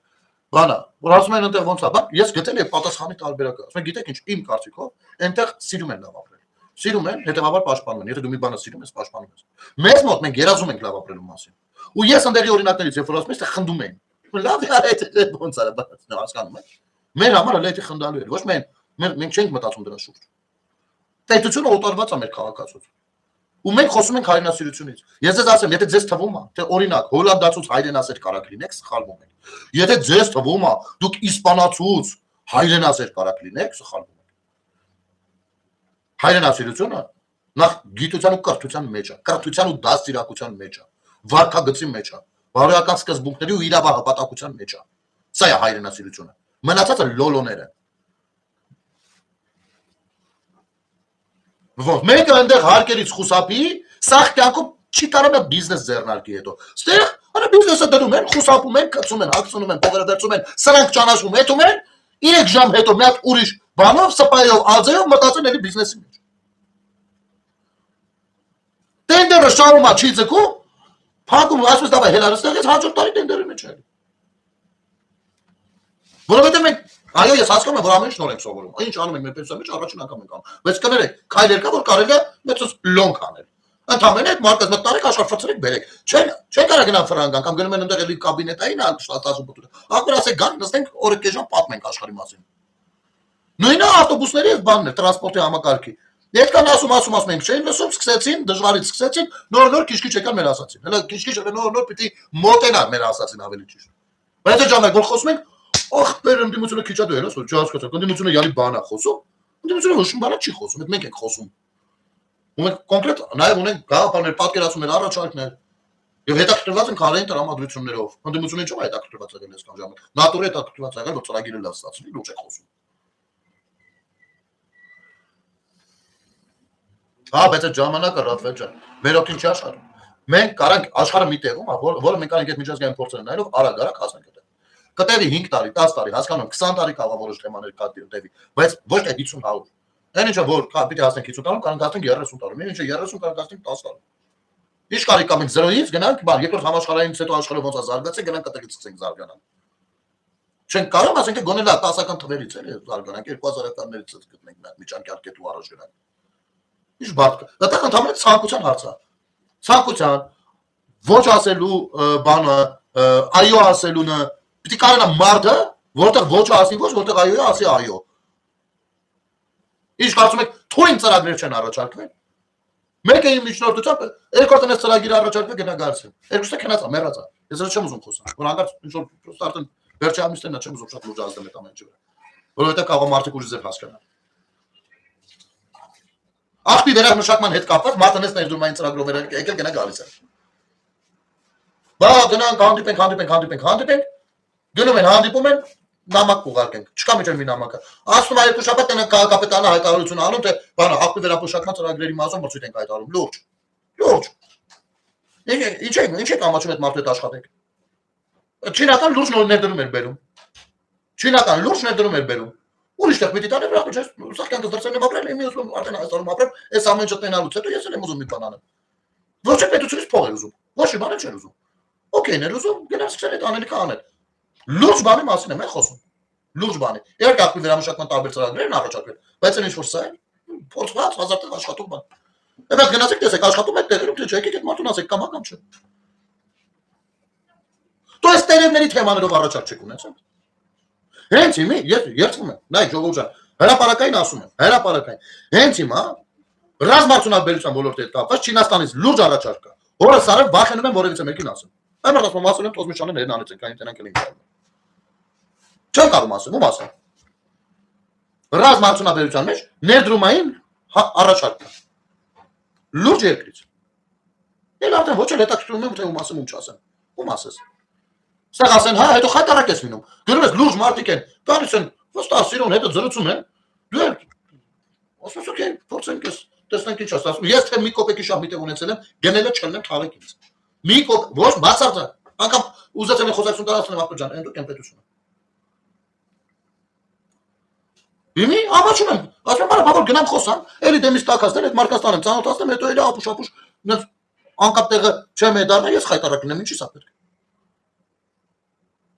Բանա, որ ասում են այնտեղ ոնց է, բա ես գտել եմ պատասխանի տարբերակը։ Ասում են, գիտեք ինչ, իմ կարծիքով, այնտեղ սիրում են լավ ապրել։ Սիրում են, հետևաբար պաշտպանում են։ Եթե դու մի բանը սիրում ես, պաշտպանում ես։ Մեզ մոտ մենք երազում ենք լավ ապրելու մասին։ Ու ես ընդդերի օրինակներից երբ որ ասում ես, թե խնդում են։ Լավ է, այդ ոնց է, հասկանում եք։ Մեր համար հələ դա խնդալու էր։ Ոչ մենք չենք մտածում դրա շուրջ։ Պետությունը օտարված է մեր քաղաքացուց։ Ու մենք խոսում ենք հայրենասիրությունից։ Ես ձեզ ասեմ, եթե ձեզ թվում է, թե օրինակ հոլանդացուց հայրենասեր կարակ լինեք, սխալվում եք։ Եթե ձեզ թվում է, դուք իսպանացուց հայրենասեր կարակ լինեք, սխալվում եք։ Հայրենասիրությունը նախ գիտության ու կրթության մեջ է, կրթության ու դաստիարակության մեջ է, վարքագծի մեջ է, բարոյական սկզբունքների ու իրավահպատակության մեջ է։ Սա է հայրենասիրությունը։ Մնացածը լոլոներ են։ Ոնց մեկը այնտեղ հարկերից խուսափի, սաղ կյանքում չի կարող է բիզնես ձեռնարկի հետո։ Ստեղ արա բիզնեսը դնում են, խուսափում են, կծում են, հագցնում են, փողերը վերցում են, սրանք ճանաչում հետում են, 3 ժամ հետո մի հատ ուրիշ բանով, սպայով, ածեով մտածեն էլի բիզնեսի մեջ։ Տենդերը շարում է չի ձգում, փակում, ասես դավայ հելարստեղից հաջորդ տարի տենդերի մեջ է։ Որովհետև մենք այո, ես հասկանում եմ, որ ամեն ինչ նոր ենք սովորում։ Ինչ անում ենք մեր պետության մեջ առաջին անգամ ենք անում։ Բայց կներեք, քայլեր կա, որ կարելի է մեծս լոնք անել։ Ընդհանրապես այդ մարկած մտարեք աշխատացրեք բերեք։ Չեն կարող գնալ ֆրանգան կամ գնում են այնտեղ էլի կաբինետային աշխատացում։ Ակուր ասեք գան, նստենք օրը կեժան պատմենք աշխարհի մասին։ Նույնը ավտոբուսների այս բանն է, տրանսպորտի համակարգի։ Այդքան ասում ենք, չէին լսում, սկսեցին, դժվարից սկսեցին, նոր քիչ-քիչ եկան մեր ասացին։ Հələ քիչ-քիչ նոր պիտի մոտենան մեր ասացին ավելի ճիշտ։ Բայց այդ ժամանակ որ խոսում ենք, ախ, բեր ընդդիմությունը քիչ է դու ես, որ չհասկացա, ընդդիմությունը յալի բան է խոսում, ընդդիմությունը ոչ մի բան չի խոսում, մենք ենք խոսում։ Ու մենք կոնկրետ նաև ունենք գաղափարներ, պատկերացումներ, առաջարկներ։ Եվ հետաքրքրված ենք հանրային տրամադրություններով։ Ընդդիմությունը ինչու է հետաքրքրված եղել այսքան ժամանակ։ ՆԱՏՕ-ը հետաքրքրված եղել, որ ծրագիրը լավ ստացվի, լուրջ է խոսում։ Հա, բայց այդ ժամանակը Ռաֆել ջան, մեր օգին չի աշխատում։ Մենք կարանք աշխարհը մի տեղում, որը մենք կարանք այդ միջազգային փորձերը նայելով արագ հասնենք այդտեղ։ Կտևի 5 տարի, 10 տարի, հասկանում, 20 տարի կարող որոշ թեմաներ կտևի, բայց ոչ թե 50-100։ Այն ինչը որ պիտի հասնենք 50 տարում, կարանք հասնենք 30 տարում, ինչը 30 կարանք հասնենք 10 տարում։ Ինչ կարիք կա մենք 0-ից գնանք, բան, երկրորդ համաշխարհայինից հետո աշխարհը ոնց է զարգացել, գնանք այդտեղից սկսենք զարգանալ։ Չենք կարող ասենք գոնե լավ 10-ական թվերից էլի զարգանանք 2000-ականներից գտնենք մի հատ միջանկյալ կետու առաջ գնանք։ Ինչ բարդ կա։ Դա ընդհանրապես ցանկության հարց է։ Ցանկության ոչ ասելու բանը, այո ասելունը պիտի կարողանա մարդը, որտեղ ոչ ասի ոչ, որտեղ այո ասի այո։ Ինչ կարծում եք, թույն ծրագրեր չեն առաջարկվել։ Մեկը իմ միջնորդությամբ երկրորդն է ծրագիրը առաջարկվել գնա գալիս է։ Երկուստը քնած է, մեռած է։ Ես ոչ չեմ ուզում խոսալ։ Որ հանկարծ ինչ որ պրոստը արդեն վերջի ամիսներն չեմ ուզում շատ լուրջ ազդել այդ ամենի վրա։ Որովհետև կարող մարդիկ ուժ ձև հասկանան։ Աղբի վերամշակման հետ կապված մարդը նես ներդրումային ծրագրով եկել գնա գալիս է։ Բա գնանք հանդիպենք, գնում են հանդիպում են, նամակ կուղարկենք, չկա միջև մի նամակը։ Ասում է երկու շաբաթ տենը կապետանը հայտարարություն անում, թե բանը աղբի վերամշակման ծրագրերի մասում մրցույթ ենք հայտարարում, լուրջ։ Ինչ եք ամաչում այդ մարդու հետ աշխատեք։ Չինական լուրջ ներդրում էր բերում։ Ուրիշ տեղ պիտի տանեմ, ռախ չես, սա կյանքս դրսել եմ ապրել, իմ ուզում արդեն Հայաստանում ապրեմ, այս ամեն ինչ տնալուց հետո ես եմ ուզում մի բան անեմ։ Ոչ է պետությունից փող էր ուզում, ոչ մի բան չեր ուզում։ Okay, էր ուզում, գնաց սկսել այդ անելիքը անել։ Լուրջ բանի մասին եմ խոսում։ Լուրջ բանի։ Իհարկե աղբի վերամշակման տարբեր ծրագրեր են առաջարկվել, բայց այն ինչ որ սա է, փորձված 1000 տեղ աշխատող բան։ Բայց գնացեք տեսեք, աշխատում եք տեղերում, թե չեք այդ մարդուն ասեք կամ չէ։ Դու այս տերևների թեմաներով առաջարկ չեք ունեցել։ Հենց հիմա ես երթվում եմ, նայ ժողովուրդ ջան, հրապարակային ասում եմ, հրապարակային։ Հենց հիմա ռազմարտունաբերության ոլորտի հետ կապված Չինաստանից լուրջ առաջարկ կա։ Որը սարը վախենում եմ որևիցե մեկին ասեմ։ Այն մարդը ասում եմ տոզմիչանը ներն անեցեք, այն տենանք էլ ինքն։ Չեմ կարող ասեմ, ում ասեմ։ Ռազմարտունաբերության մեջ ներդրումային առաջարկ կա։ Լուրջ երկրից։ Էլ արդեն ոչ էլ հետաքրքրում եմ թե ում ասեմ, ում չասեմ։ Ում ասես։ Սա ասեն, հա, հետո խայտարակ ես լինում։ Գնում ես լուրջ մարդիկ են, տալիս են, ոստա սիրուն հետո զրուցում են։ Դու էլ ասում ես, օքեյ, փորձենք ես, տեսնենք ինչ ասում։ Ես թե մի կոպեկի շահ միտեղ ունեցել եմ, գնելը չելնեմ թաղեք ինձ։ Մի կոպ, ոչ բացարձակ, անգամ ուզեցել եմ խոսակցություն տարածել ապա ջան, այնտեղ կեմպետությունը։ Իմի ամաչում եմ, ասում եմ, բաբա գնամ խոսամ, էլի դեմից տակածել, այդ մարկած տանեմ, ծանոթացնեմ, հետո էլի ապուշ, անկապ տեղը չեմ դառնա, ես խայտարակ լինեմ, ինչի՞ սա պետք։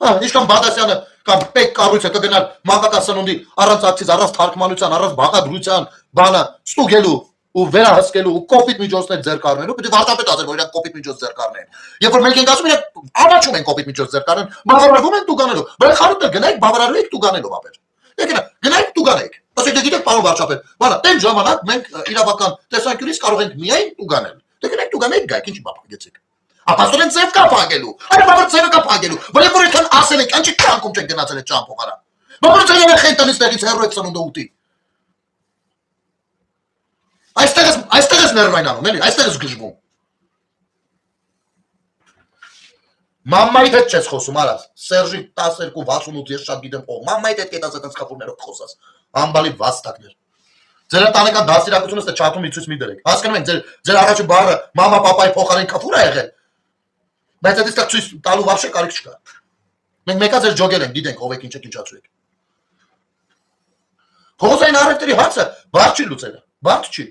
Ինչքան Բադասյանը կամ պետք կառույցը կգնալ մանկատասնունդի առանց ակցիզ, առանց թարգմանության, առանց բաղադրության, բանը ստուգելու ու վերահսկելու ու կոպիտ միջոցներ ձեռք առնելու, պետք է վարչապետ ասել, որ իրանք կոպիտ միջոց ձեռք առնեն։ Երբ որ մենք ենք ասում, իրանք ամաչում են կոպիտ միջոց ձեռք առնեն, բավարարվում են տուգանելով։ Բայց խանութներ գնայք բավարարու եք տուգանելով ապեր։ Եկեք գնայք տուգանեք։ Ասեք դե գիտեք պարոն վարչապետ, բանա, տեն ժամանակ մենք իրավական տեսանկյունից կարող ենք միայն տուգանել։ Դե գնայք տուգանեք գայք, ինչի բապագեցեք։ Ապաստորեն ձև կա փագելու։ Այո, բավարար ձևը կա փագելու։ Բայց որ այդքան ասել եք, անչի կյանքում չեք գնացել այդ ճամփողարա։ Բավարար ձևը երեխային տնից տեղից հեռու եք ծնունդը ուտի։ Այստեղ ես ներվային անում, էլի, այստեղ ես գժվում։ Մամմայիդ հետ չես խոսում, արա։ Սերժի 1268 ես շատ գիտեմ ով։ Մամմայիդ հետ կետած այդպես խփումներով խոսած։ Ամբալի վաստակներ։ Ձեր տանեկան դասիրակությունից թե չաթում իցույց մի դրեք։ Հասկանում եք, ձեր առաջի բառը մամա պապայի փոխարեն կֆուր է եղել։ Բայց այդ իսկ ցույց տալու вообще կարիք չկա։ Մենք մեկա ձեր ջոգել ենք, գիտենք ով եք, ինչ եք ինչացու եք։ Փողոցային առևտրի հարցը բարդ չի լուծելը, բարդ չի։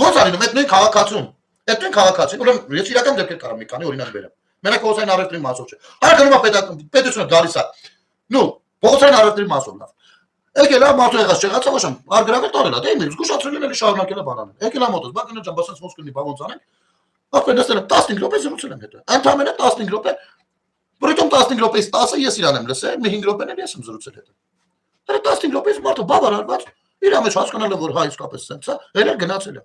Ո՞նց արինում այդ նույն քաղաքացուն։ Այդ նույն քաղաքացին, ուրեմն ես իրական դեպքեր կարամ մի քանի օրինակ բերեմ։ Մենակ փողոցային առևտրի մասով չէ։ Հայ գնում է պետությունը գալիս է։ Նու, փողոցային առևտրի մասով լավ։ Եկել է մարդու եղած չեղած ոչ եմ արգրավը տարել է դե իմ զգուշացրել են էլի շարունակել է բանանը եկել է մոտոց բա գնա ջան բասած ոնց կլինի բա ոնց անենք ապա դեսել եմ 15 րոպե զրուցել եմ հետո ընդամենը 15 րոպե Որտեղ 15 րոպեից 10-ը ես իրան եմ լսել մի 5 րոպեն էլ ես եմ զրուցել հետո դե 15 րոպեից մարդը բավարարված Իր մեջ հասկանալը որ հայ իսկապես սենց է, էլ գնացել է։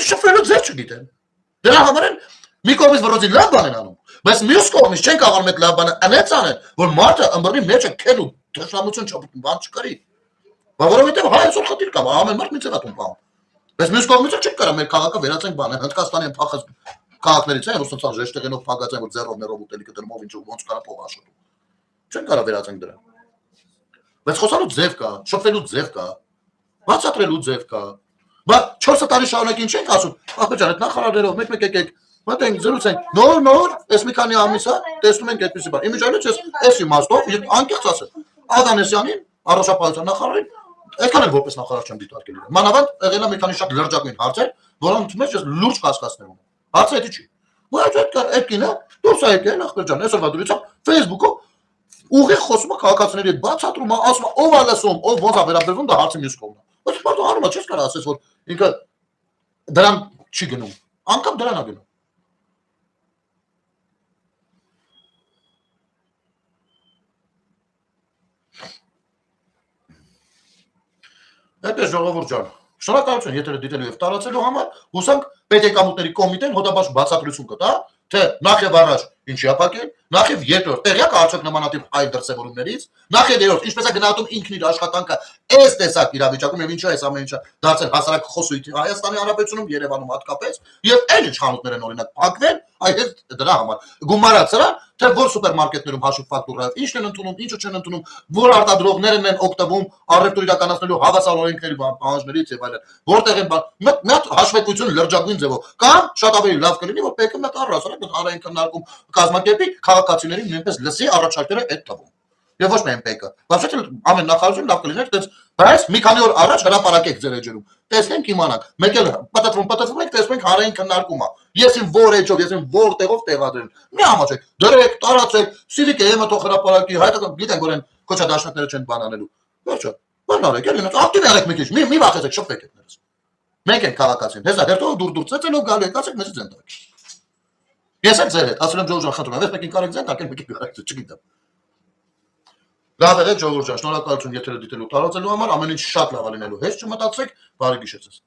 Շփվելու ձեր չգիտեն։ Դրա համար են մի կողմից որոնցի լավ բան են անում, բայց մյուս կողմից չեն կարող այդ լավ բանը անեց անեն, որ մարդը ըմբռնի մեջը քելու դժվարություն բան չկարի։ Բա որովհետև հայ այսօր խնդիր կա, ամեն մարդ մի ծավալում բան։ Բայց մյուս կողմից չեք կարող մեր քաղաքը վերածենք բան, Հնդկաստանի են փախած քաղաքներից են ռուսաստան ժեշտեղենով փակած են որ ձեռով ներով ուտելիքը դրմով ինչ ոնց կարա փող աշխատում։ Չեն կարող վերածենք դրան։ Բայց խոսալու ձև կա, շփվելու ձև կա, բացատրելու ձև կա։ Բա 4 տարի շարունակ ինչ ենք ասում։ Ախպեր ջան, այդ նախարարներով մեկ եկեք, մտենք զրուցենք։ Նոր, այս մի քանի ամիս է, տեսնում ենք այդպեսի բան։ Իմիջիայլից էս իմաստով, անկեղծ ասեմ, Ադանեսյանին, առողջապահության նախարարին, այդքան էլ որպես նախարար չեմ դիտարկել իրեն։ Մանավանդ եղել է մի քանի շատ լրջագույն հարցեր, որոնց մեջ ես լուրջ կասկածներ ունեմ։ Հարցը դա չի։ Ու այդ կինը դուրս է եկել ախպեր ջան, այսօրվա դուրսը Facebook-ով ուղիղ խոսում է քաղաքացիների հետ, բացատրում է, ասում է, ով է լսում, ով ոնց է վերաբերվում, դա հարցի մյուս կողմն է։ Բայց մարդը հարում է, չես կարող ասես, որ ինքը դրան չի գնում, անգամ դրան է գնում։ Այդպես ժողովուրդ ջան, շնորհակալություն եթերը դիտելու եւ տարածելու համար, հուսանք պետեկամուտների կոմիտեն հոդաբաց բացատրություն կտա, թե նախ եւ առաջ ինչի է փակել, նախ եւ երկրորդ տեղյակ արդյոք նմանատիպ այլ դրսևորումներից, նախ եւ երրորդ ինչպես է գնահատում ինքն իր աշխատանքը այս տեսակ իրավիճակում եւ ինչու է այս ամեն ինչը դարձել հասարակ խոսույթ Հայաստանի Հանրապետությունում, Երևանում հատկապես, եւ այլ ինչ խանութներ են օրինակ փակվել, այդ դրա համար գումարած սրա, թե որ սուպերմարկետներում հաշիվ ֆակտուրայով ինչն են ընդունում, ինչը չեն ընդունում, որ արտադրողներն են օգտվում առևտուր իրականացնելու հավասար օրենքների պահանջներից եւ այլն, որտեղ են մի հաշվետվություն լրջագույն ձևով, կամ շատ ավելի լավ կլինի, որ ՊԿՄ-ն առասարակ հանրային քննարկում կազմակերպի քաղաքացիներին նույնպես լսի առաջարկները այդ թվում։ Եվ ոչ միայն ՊԿ-ը։ Բացատրել ամեն նախարարություն լավ կլիներ, բայց մի քանի օր առաջ հրապարակեք ձեր էջերում։ Տեսնենք իմանանք։ Մեկ էլ պատտվում ենք, տեսնենք հանրային քննարկումը։ Ես իմ որ էջով, ես իմ որ տեղով տեղադրեմ։ Մի համաչեք, դրեք, տարածեք, Civic AM-ը թող հրապարակի, հայտարարեք, գիտենք որ են քոչադաշնակները չեն բանանելու։ Վերջը։ Բան արեք, ելին, ակտիվ եղեք մի քիչ, մի վախեցեք, շփվեք այդներս։ Մենք ենք քաղաքացին։ Հեսա հերթով դուր ծեծելով գալու եք, ասեք մեզից են տակ։ Ես եմ ձեր հետ, ասել եմ Ջորջ խնդրում, ես մեկին կարեք ձեն, տակել մեկին կարեք, չգիտեմ։ Լավ եղեք Ջորջ ջան, շնորհակալություն եթերը դիտելու տարածելու համար, ամեն ինչ շատ լավ է լինելու, հեչ չմտածեք, բարի գիշեր ձեզ։